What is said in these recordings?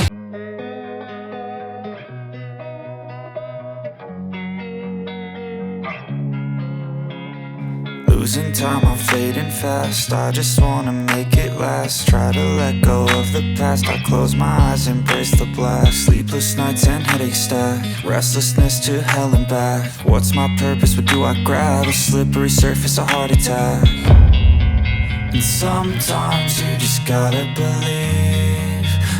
Losing time, I'm fading fast. I just wanna make it last. Try to let go of the past. I close my eyes, embrace the blast. Sleepless nights and headaches stack. Restlessness to hell and back. What's my purpose? What do I grab? A slippery surface, a heart attack. And sometimes you just gotta believe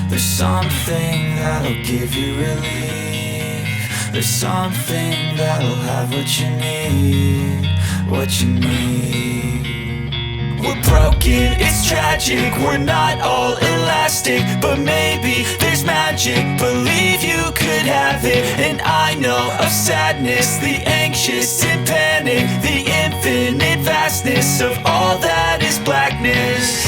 there's something that'll give you relief. There's something that'll have what you need. What you need. We're broken, it's tragic. We're not all elastic, but maybe there's magic. Believe you could have it. And I know of sadness, the anxious and panic, the infinite vastness of all that is blackness.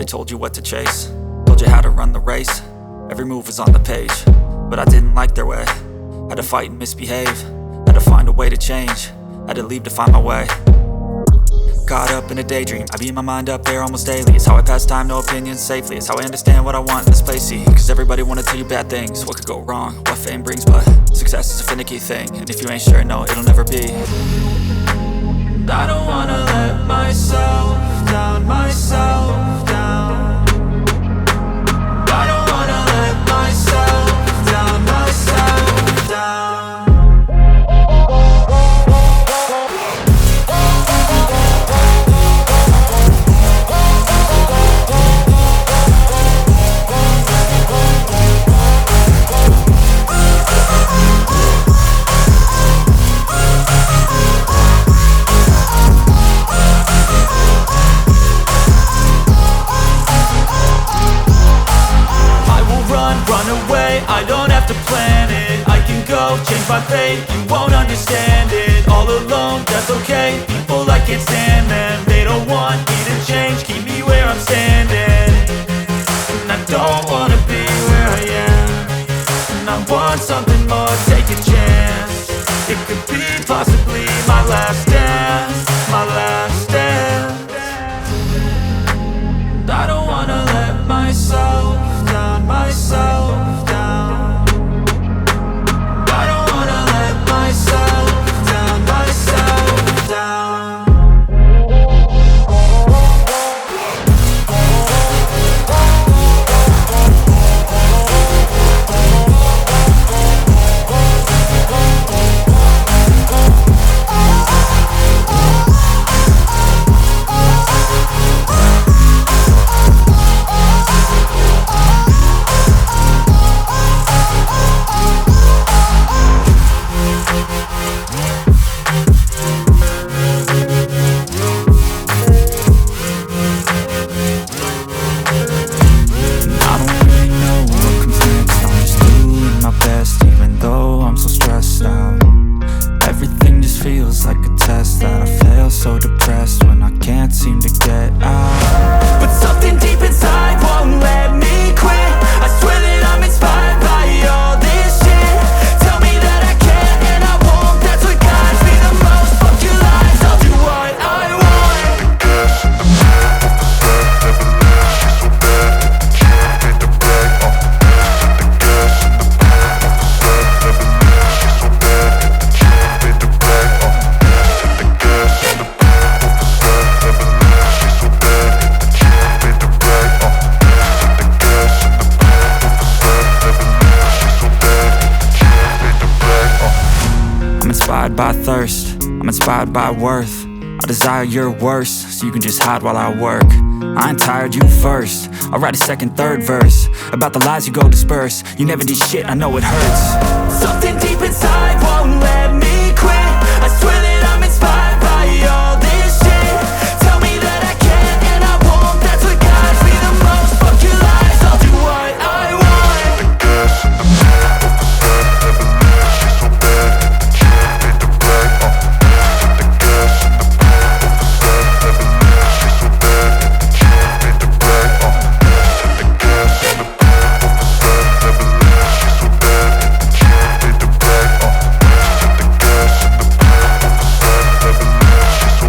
Told you what to chase, told you how to run the race. Every move was on the page, but I didn't like their way. Had to fight and misbehave, had to find a way to change. Had to leave to find my way. Caught up in a daydream, I beat my mind up there almost daily. It's how I pass time, no opinions safely. It's how I understand what I want in this place, see. Cause everybody wanna tell you bad things, what could go wrong, what fame brings. But success is a finicky thing, and if you ain't sure, no, it'll never be. I don't wanna let myself down, myself down. I don't wanna let myself down, myself down. I don't have to plan it, I can go change my fate. You won't understand it, all alone, that's okay. People I can't stand them, they don't want me to change. Keep me where I'm standing, and I don't wanna be where I am. And I want something more, take a chance. It could be possibly my last dance, my last dance. I don't wanna let myself down, myself down. I don't wanna let myself down, myself down. inspired by worth. I desire your worst, so you can just hide while I work. I ain't tired, you first. I'll write a second, third verse about the lies you go disperse. You never did shit, I know it hurts. Something deep inside won't let me quit. I swear that I'm inspired by all this shit. Tell me that I can and I won't. That's what guides me the most. Fuck your lies, I'll do what I want. The gas in the back of the set, never leaves, she's so bad. She made the right, the gas in the back of the set, never leaves, she's so bad. She made the right, the gas in the back of the set, never leaves, she's so bad. She made the right, the gas in the back of the set, never leaves, she's so bad. She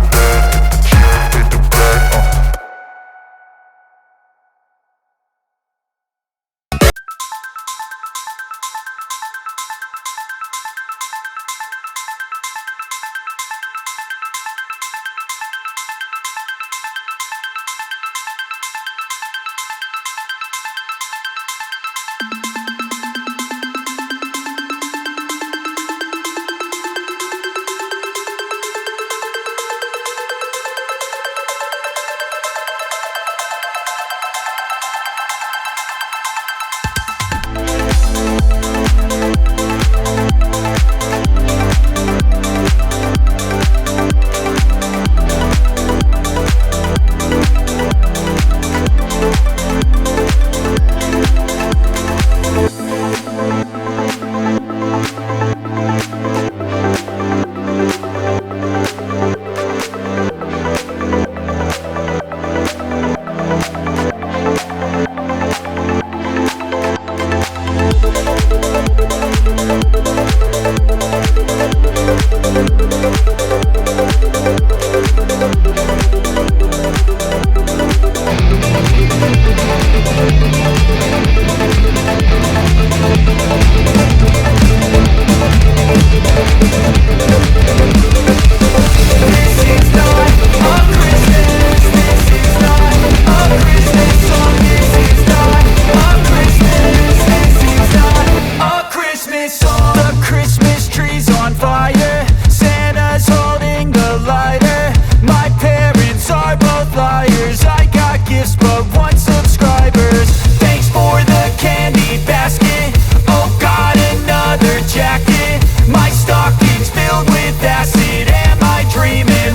made the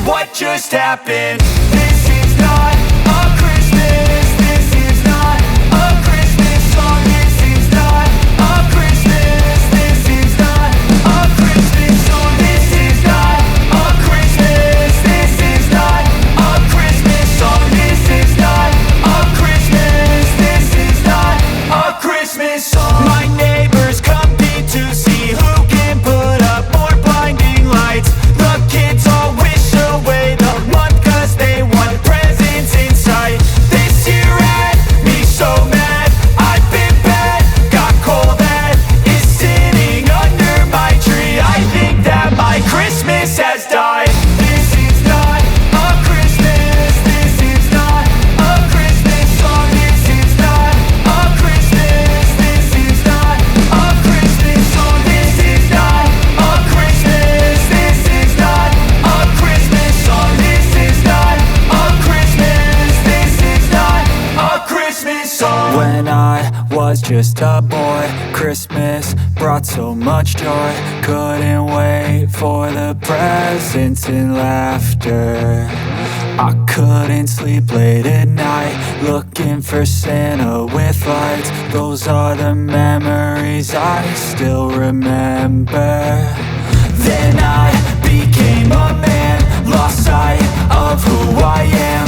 right, just happened. This is not a Christmas. This is not a Christmas song. This is not a Christmas. This is not a Christmas song. This is not a Christmas. This is not a Christmas song. This is not a Christmas. This is not a Christmas song. My neighbors compete to see who can put up more blinding lights. The kids all wish away the month 'cause they want presents in sight. This year had me so mad. I've been bad, got coal that is sitting under my tree. I think that my Christmas has died. This is not a Christmas. This is not a Christmas song. This is not a Christmas. This is not a Christmas song. This is not a Christmas. This is not a Christmas song. This is not a Christmas. This is not a Christmas song. When I was just a boy, Christmas brought so much joy. Couldn't wait for the presents and laughter. I couldn't sleep late at night, looking for Santa with lights. Those are the memories I still remember. Then I became a man, lost sight of who I am.